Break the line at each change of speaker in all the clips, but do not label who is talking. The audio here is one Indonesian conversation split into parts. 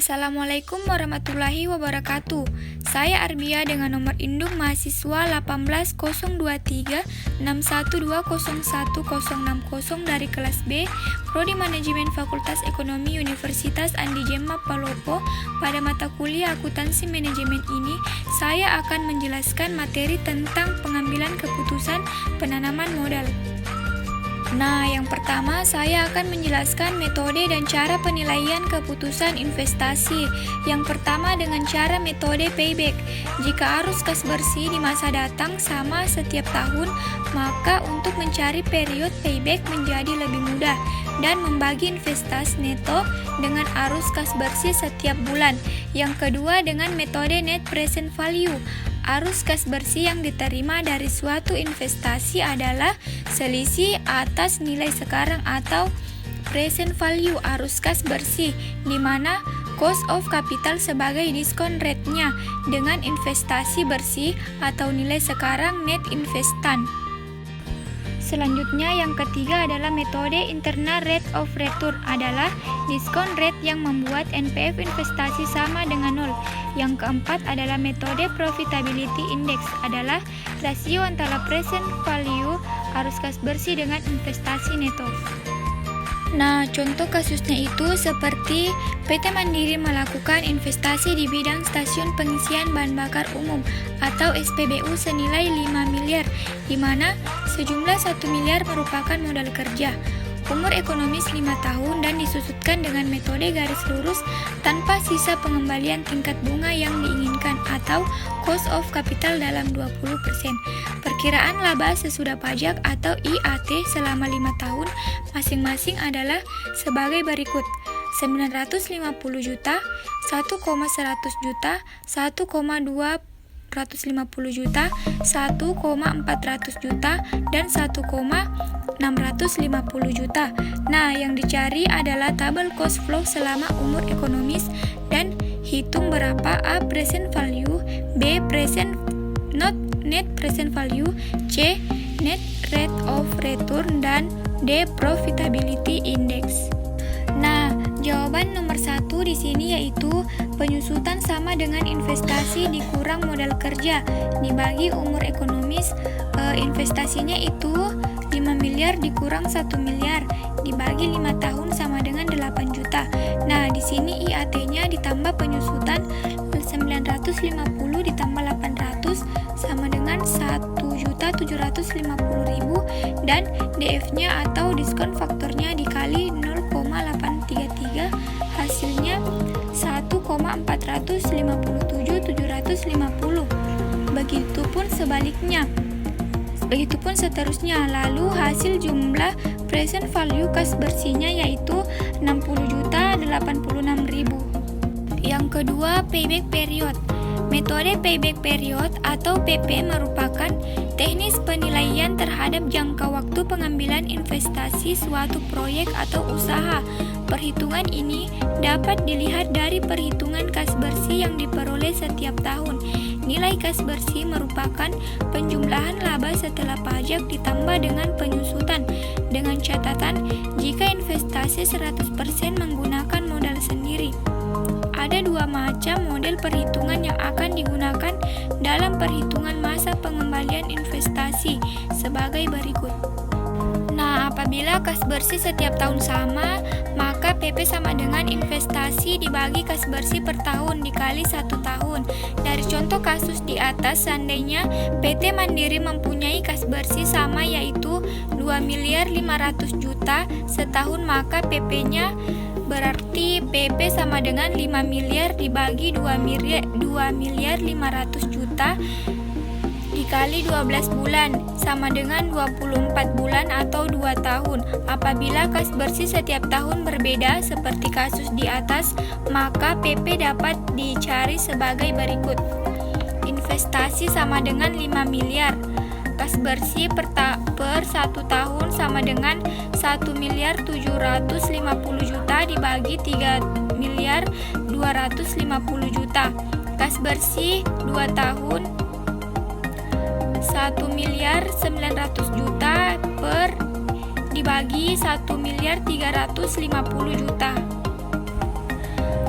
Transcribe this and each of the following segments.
Assalamualaikum warahmatullahi wabarakatuh. Saya Arbia dengan nomor induk mahasiswa 1802361201060 dari kelas B, Prodi Manajemen Fakultas Ekonomi Universitas Andi Jemma Palopo. Pada mata kuliah akuntansi manajemen ini, saya akan menjelaskan materi tentang pengambilan keputusan penanaman modal. Nah, yang pertama saya akan menjelaskan metode dan cara penilaian keputusan investasi. Yang pertama dengan cara metode payback. Jika arus kas bersih di masa datang sama setiap tahun, maka untuk mencari periode payback menjadi lebih mudah dan membagi investasi neto dengan arus kas bersih setiap bulan. Yang kedua dengan metode net present value. Arus kas bersih yang diterima dari suatu investasi adalah selisih atas nilai sekarang atau present value arus kas bersih, di mana cost of capital sebagai diskon rate-nya dengan investasi bersih atau nilai sekarang net investan. Selanjutnya yang ketiga adalah metode internal rate of return, adalah diskon rate yang membuat NPV investasi sama dengan 0. Yang keempat adalah metode profitability index, adalah rasio antara present value arus kas bersih dengan investasi neto. Nah, contoh kasusnya itu seperti PT Mandiri melakukan investasi di bidang stasiun pengisian bahan bakar umum atau SPBU senilai 5 miliar, di mana sejumlah 1 miliar merupakan modal kerja. Umur ekonomis 5 tahun dan disusutkan dengan metode garis lurus tanpa sisa pengembalian tingkat bunga yang diinginkan atau cost of capital dalam 20%. Perkiraan laba sesudah pajak atau IAT selama 5 tahun masing-masing adalah sebagai berikut: 950 juta, 1,100 juta, 1,250 juta, 1,400 juta, dan 1,650 juta. Nah, yang dicari adalah tabel cost flow selama umur ekonomis dan hitung berapa A. present value, B. net present value, C. net rate of return, dan D. profitability index. Nah, jawaban nomor 1 di sini yaitu penyusutan sama dengan investasi dikurang modal kerja dibagi umur ekonomis. Investasinya itu 5 miliar dikurang 1 miliar dibagi 5 tahun sama dengan 8 juta. Nah, di sini IAT-nya ditambah penyusutan 950 ditambah 800 sama dengan 1.750.000 dan DF-nya atau diskon faktornya dikali 0,833 hasilnya 1,457.750. Begitupun sebaliknya. Begitupun seterusnya. Lalu hasil jumlah present value kas bersihnya yaitu 60.086.000. Yang kedua, payback period. Metode payback period atau PP merupakan teknis penilaian terhadap jangka waktu pengambilan investasi suatu proyek atau usaha. Perhitungan ini dapat dilihat dari perhitungan kas bersih yang diperoleh setiap tahun. Nilai kas bersih merupakan penjumlahan laba setelah pajak ditambah dengan penyusutan, dengan catatan jika investasi 100% menggunakan modal sendiri. Ada 2 macam model perhitungan yang akan digunakan dalam perhitungan masa pengembalian investasi sebagai berikut. Nah, apabila kas bersih setiap tahun sama, maka PP sama dengan investasi dibagi kas bersih per tahun dikali 1 tahun. Dari contoh kasus di atas, seandainya PT Mandiri mempunyai kas bersih sama yaitu 2.500.000 juta setahun, maka PP-nya berarti PP sama dengan 5 miliar dibagi 2.500.000 juta dikali 12 bulan sama dengan 24 bulan atau 2 tahun. Apabila kas bersih setiap tahun berbeda seperti kasus di atas, maka PP dapat dicari sebagai berikut. Investasi sama dengan 5 miliar. Kas bersih per 1 tahun sama dengan 1.750.000 juta dibagi 3.250.000 juta. Kas bersih 2 tahun 1.900.000 juta per dibagi 1.350.000 juta.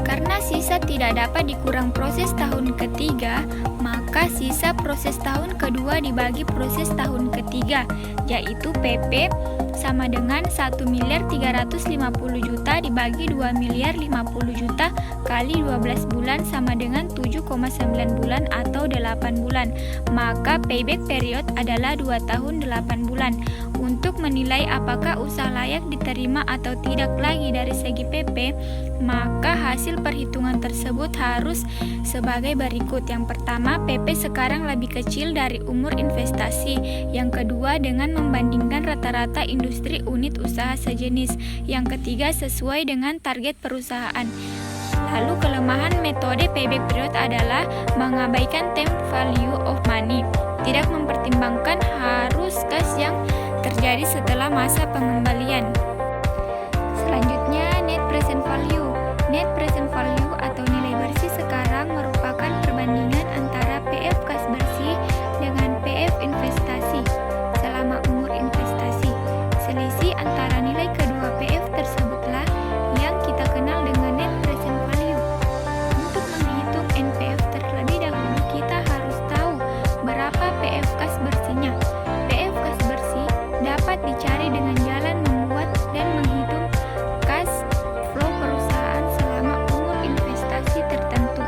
Karena sisa sisa tidak dapat dikurang proses tahun ketiga, maka sisa proses tahun kedua dibagi proses tahun ketiga, yaitu PP sama dengan 1.350.000.000 dibagi 2.050.000.000 kali 12 bulan sama dengan 7,9 bulan atau 8 bulan. Maka payback period adalah 2 tahun 8 bulan. Untuk menilai apakah usaha layak diterima atau tidak lagi dari segi PP, maka hasil perhitungan tersebut harus sebagai berikut. Yang pertama, PP sekarang lebih kecil dari umur investasi. Yang kedua, dengan membandingkan rata-rata industri unit usaha sejenis. Yang ketiga, sesuai dengan target perusahaan. Lalu kelemahan metode payback period adalah mengabaikan time value of money, tidak mempertimbangkan arus kas yang terjadi setelah masa pengembalian. Selanjutnya, net present value. Net present value atau nilai bersih sekarang merupakan perbandingan antara PF kas bersih dengan PF investasi selama umur investasi. Selisih antara nilai kedua PF tersebutlah yang kita kenal dengan net present value. Untuk menghitung NPF terlebih dahulu, kita harus tahu berapa PF kas bersihnya. PF kas bersih dapat dicari dengan jalan membuat dan menghitung cash flow perusahaan selama umur investasi tertentu.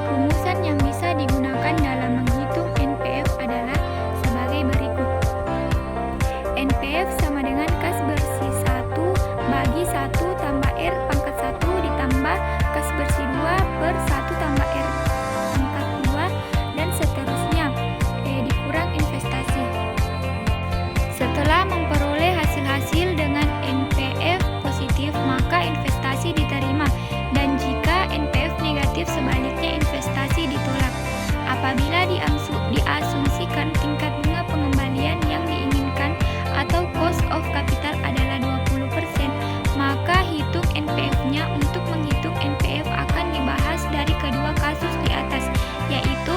Rumusan yang bisa digunakan dalam menghitung NPF adalah sebagai berikut. NPF sama dengan cash bersih 1 bagi 1 tambah R pangkat 1 ditambah cash bersih 2 per 1 tambah R pangkat 2 dan seterusnya dikurang investasi. Setelah memperoleh hasil-hasil dengan NPF positif, maka investasi diterima, dan jika NPF negatif, sebaliknya investasi ditolak. Apabila diasumsikan tingkat bunga pengembalian yang diinginkan atau cost of capital adalah 20%, maka hitung NPF-nya. Untuk menghitung NPF akan dibahas dari kedua kasus di atas, yaitu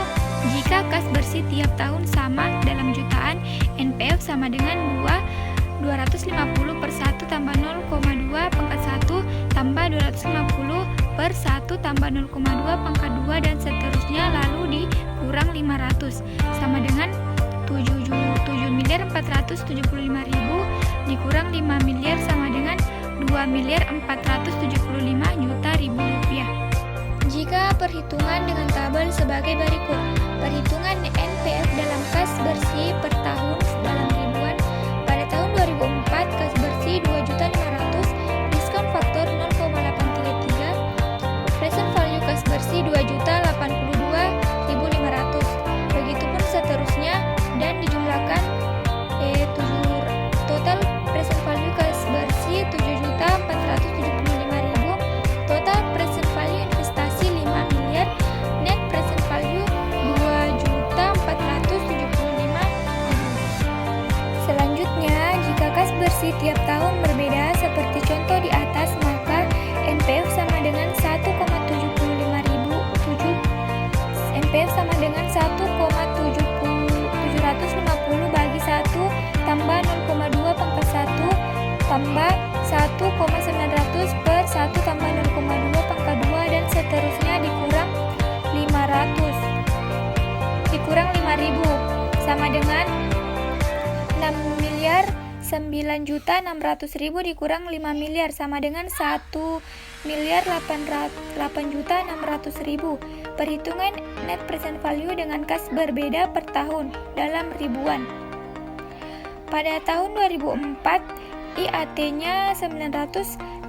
jika kas bersih tiap tahun sama dalam jutaan, NPF sama dengan 250 per 1 tambah 0,2 pangkat 1 tambah 250 per 1 tambah 0,2 pangkat 2 dan seterusnya, lalu dikurang 500 sama dengan 7.475.000 dikurang 5 miliar sama dengan 2.475.000.000 rupiah. Jika perhitungan dengan tabel sebagai berikut. Perhitungan NPF dalam kas bersih per tahun dalam ribuan. Pada tahun 2004 kas bersih 2.500.000, diskon faktor 0,833, present value kas bersih 2.082.500. Begitupun seterusnya dan dijumlahkan total present value kas bersih 7.475.000, total present value investasi 5 miliar, net present value 2.475.000. Selanjutnya, jika kas bersih tiap tahun berbeda seperti contoh di atas, maka NPF sama dengan 1,750 bagi 1 tambah 0,2 pangkat 1 tambah 1,900 per 1 tambah 0,2 pangkat 2 dan seterusnya dikurang 500 dikurang 5.000 sama dengan 6.9.600.000 dikurang 5 miliar sama dengan 1.808.600.000. Perhitungan net present value dengan kas berbeda per tahun dalam ribuan. Pada tahun 2004, IAT-nya 950.000,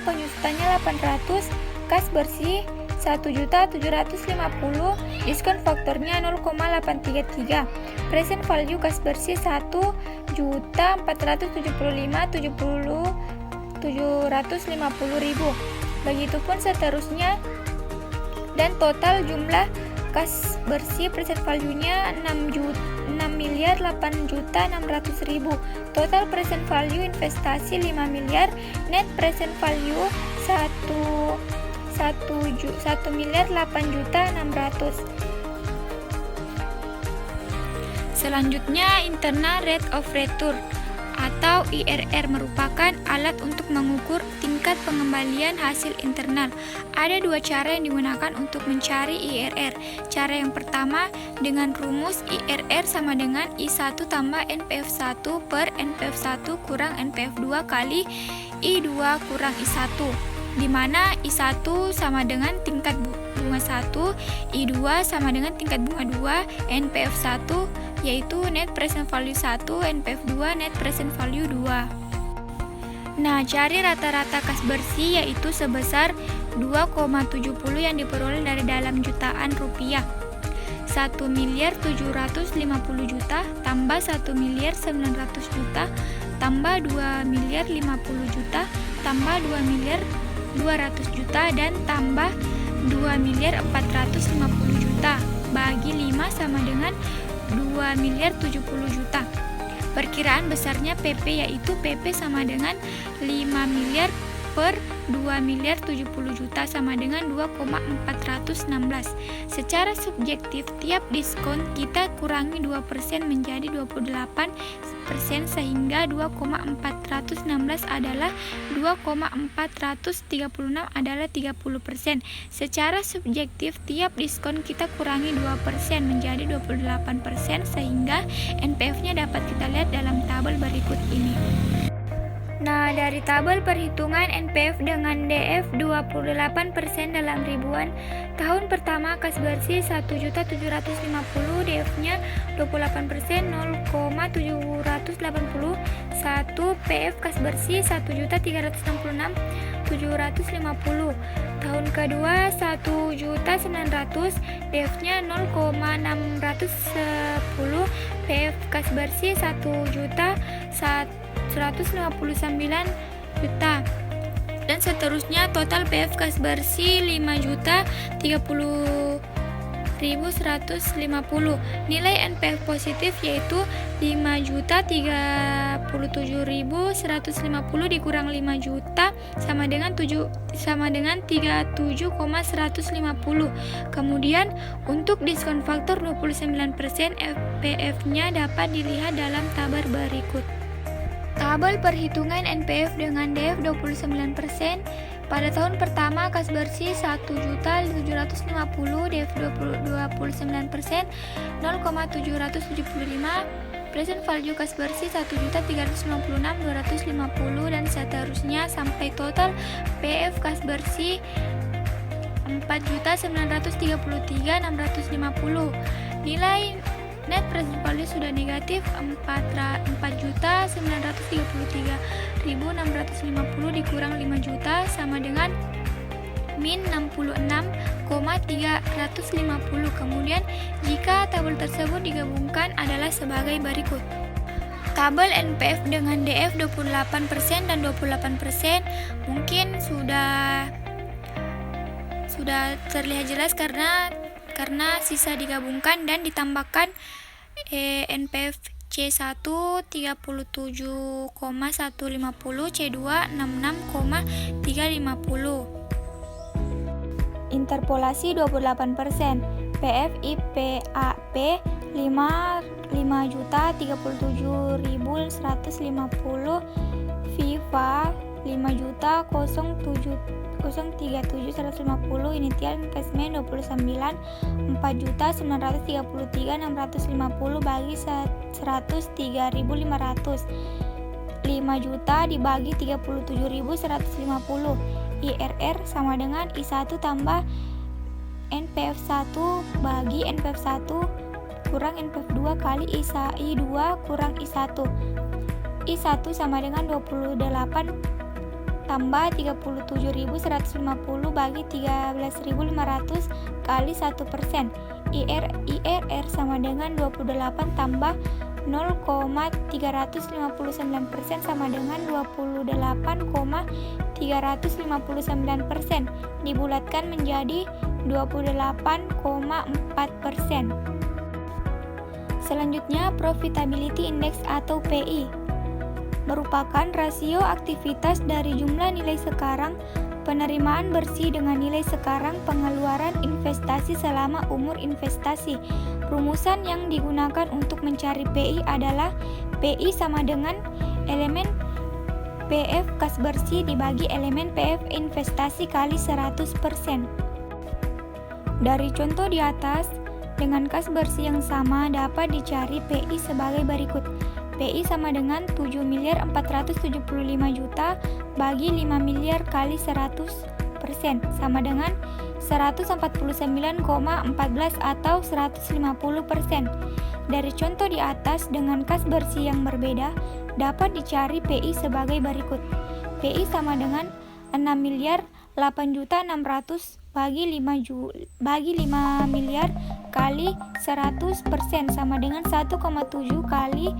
penyusutannya 800, kas bersih 1.750.000, diskon faktornya 0,833, present value kas bersih 1.475.750.000. Begitupun seterusnya, dan total jumlah kas bersih present value-nya 6.800.600.000, total present value investasi 5 miliar, net present value 1.800.000. Selanjutnya, internal rate of return atau IRR merupakan alat untuk mengukur tingkat tingkat pengembalian hasil internal. Ada dua cara yang digunakan untuk mencari IRR. Cara yang pertama dengan rumus IRR sama dengan I1 tambah NPF1 per NPF1 kurang NPF2 kali I2 kurang I1, di mana I1 sama dengan tingkat bunga 1, I2 sama dengan tingkat bunga 2, NPF1 yaitu net present value 1, NPF2 net present value 2. Nah, cari rata-rata kas bersih yaitu sebesar 2,70 yang diperoleh dari dalam jutaan rupiah. 1.750.000.000 tambah 1.900.000.000 tambah 2.050.000.000 tambah 2.200.000.000 dan tambah 2.450.000.000 bagi 5 sama dengan 2.070.000.000. Perkiraan besarnya PP yaitu PP sama dengan 5 miliar per 2.070.000.000 sama dengan 2,416. Secara subjektif, tiap diskon kita kurangi 2% menjadi 28% sehingga 2,416 adalah 2,436 adalah 30%. Secara subjektif, tiap diskon kita kurangi 2% menjadi 28% sehingga NPF-nya dapat kita lihat dalam tabel berikut ini. Nah, dari tabel perhitungan NPF dengan DF 28% dalam ribuan. Tahun pertama kas bersih 1.750.000, DF-nya 28%, 0,781. PF kas bersih 1.366.750. Tahun kedua 1.900.000, DF-nya 0,610. PF kas bersih 1.159.000.000 dan seterusnya. Total PF kas bersih 5.030.150. Nilai NPF positif yaitu 5.037.150 dikurang 5 juta sama dengan 37,150. Kemudian untuk diskon faktor 29%, FPF-nya dapat dilihat dalam tabel berikut. Tabel perhitungan NPF dengan DF 29%. Pada tahun pertama kas bersih 1.750.000, DF 29%, 0,775. Present value kas bersih 1.396.250 dan seterusnya sampai total PF kas bersih 4.933.650. Nilai net present value sudah negatif 4.933.650 dikurang 5 juta sama dengan min 66,350. Kemudian jika tabel tersebut digabungkan adalah sebagai berikut. Tabel NPF dengan DF 28% dan 28% mungkin sudah terlihat jelas karena sisa digabungkan dan ditambahkan NPF C1 37,150, C2 66,350. Interpolasi 28%, PF IPAP 5.037.150, FIFA 5.037.150, initial investment 29, 4.933.650 bagi 103.500, 5 juta dibagi 37.150. IRR sama dengan I1 tambah NPF1 bagi NPF1 kurang NPF2 kali I2 kurang I1. I1 sama dengan 28 tambah 37.150 bagi 13.500 kali 1%. IRR sama dengan 28 tambah 0,359% sama dengan 28,359%, dibulatkan menjadi 28,4%. Selanjutnya, Profitability Index atau PI merupakan rasio aktivitas dari jumlah nilai sekarang penerimaan bersih dengan nilai sekarang pengeluaran investasi selama umur investasi. Rumusan yang digunakan untuk mencari PI adalah PI sama dengan elemen PF kas bersih dibagi elemen PF investasi kali 100%. Dari contoh di atas, dengan kas bersih yang sama dapat dicari PI sebagai berikut. PI sama dengan 7.475 juta bagi 5 miliar kali 100% sama dengan 149,14 atau 150%. Dari contoh di atas dengan kas bersih yang berbeda dapat dicari PI sebagai berikut. PI sama dengan 6.008.600 bagi 5 miliar kali 100% sama dengan 1,7 kali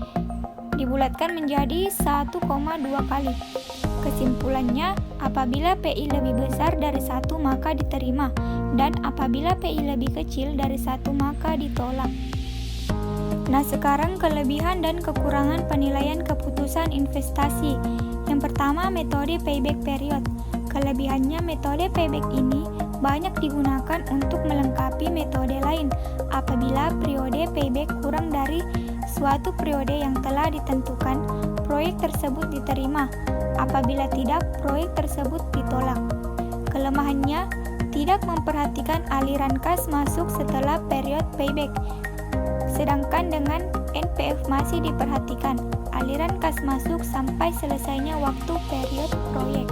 dibulatkan menjadi 1,2 kali. Kesimpulannya, apabila PI lebih besar dari 1 maka diterima, dan apabila PI lebih kecil dari 1 maka ditolak. Nah, sekarang kelebihan dan kekurangan penilaian keputusan investasi. Yang pertama, metode payback period. Kelebihannya, metode payback ini banyak digunakan untuk melengkapi metode lain apabila periode payback kurang dari suatu periode yang telah ditentukan, proyek tersebut diterima. Apabila tidak, proyek tersebut ditolak. Kelemahannya, tidak memperhatikan aliran kas masuk setelah period payback. Sedangkan dengan NPF masih diperhatikan aliran kas masuk sampai selesainya waktu period proyek.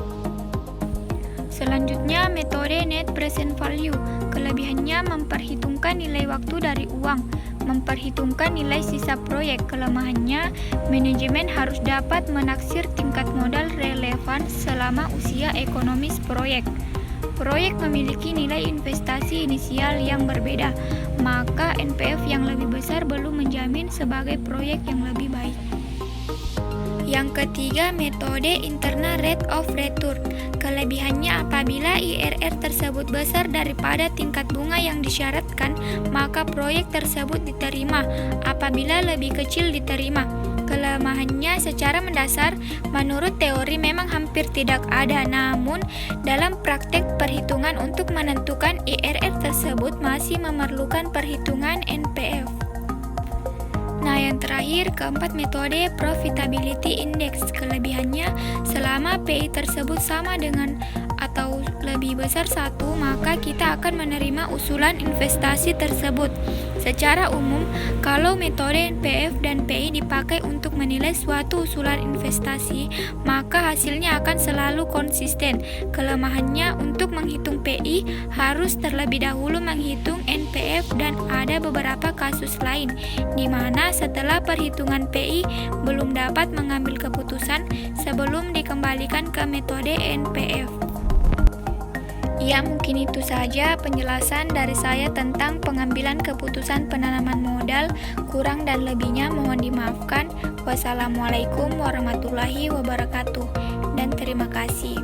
Selanjutnya, metode net present value. Kelebihannya memperhitungkan nilai waktu dari uang, memperhitungkan nilai sisa proyek. Kelemahannya, manajemen harus dapat menaksir tingkat modal relevan selama usia ekonomis proyek. Proyek memiliki nilai investasi inisial yang berbeda, maka NPF yang lebih besar belum menjamin sebagai proyek yang lebih baik. Yang ketiga, metode internal rate of return. Kelebihannya, apabila IRR tersebut besar daripada tingkat bunga yang disyaratkan, maka proyek tersebut diterima. Apabila lebih kecil diterima. Kelemahannya, secara mendasar, menurut teori memang hampir tidak ada, namun dalam praktek perhitungan untuk menentukan IRR tersebut masih memerlukan perhitungan NPF. Nah, yang terakhir, keempat, metode profitability index. Kelebihannya, selama PI tersebut sama dengan atau lebih besar 1, maka kita akan menerima usulan investasi tersebut. Secara umum, kalau metode NPF dan PI dipakai untuk menilai suatu usulan investasi, maka hasilnya akan selalu konsisten. Kelemahannya, untuk menghitung PI harus terlebih dahulu menghitung NPF dan ada beberapa kasus lain di mana setelah perhitungan PI belum dapat mengambil keputusan sebelum dikembalikan ke metode NPF. Ya, mungkin itu saja penjelasan dari saya tentang pengambilan keputusan penanaman modal. Kurang dan lebihnya mohon dimaafkan. Wassalamualaikum warahmatullahi wabarakatuh dan terima kasih.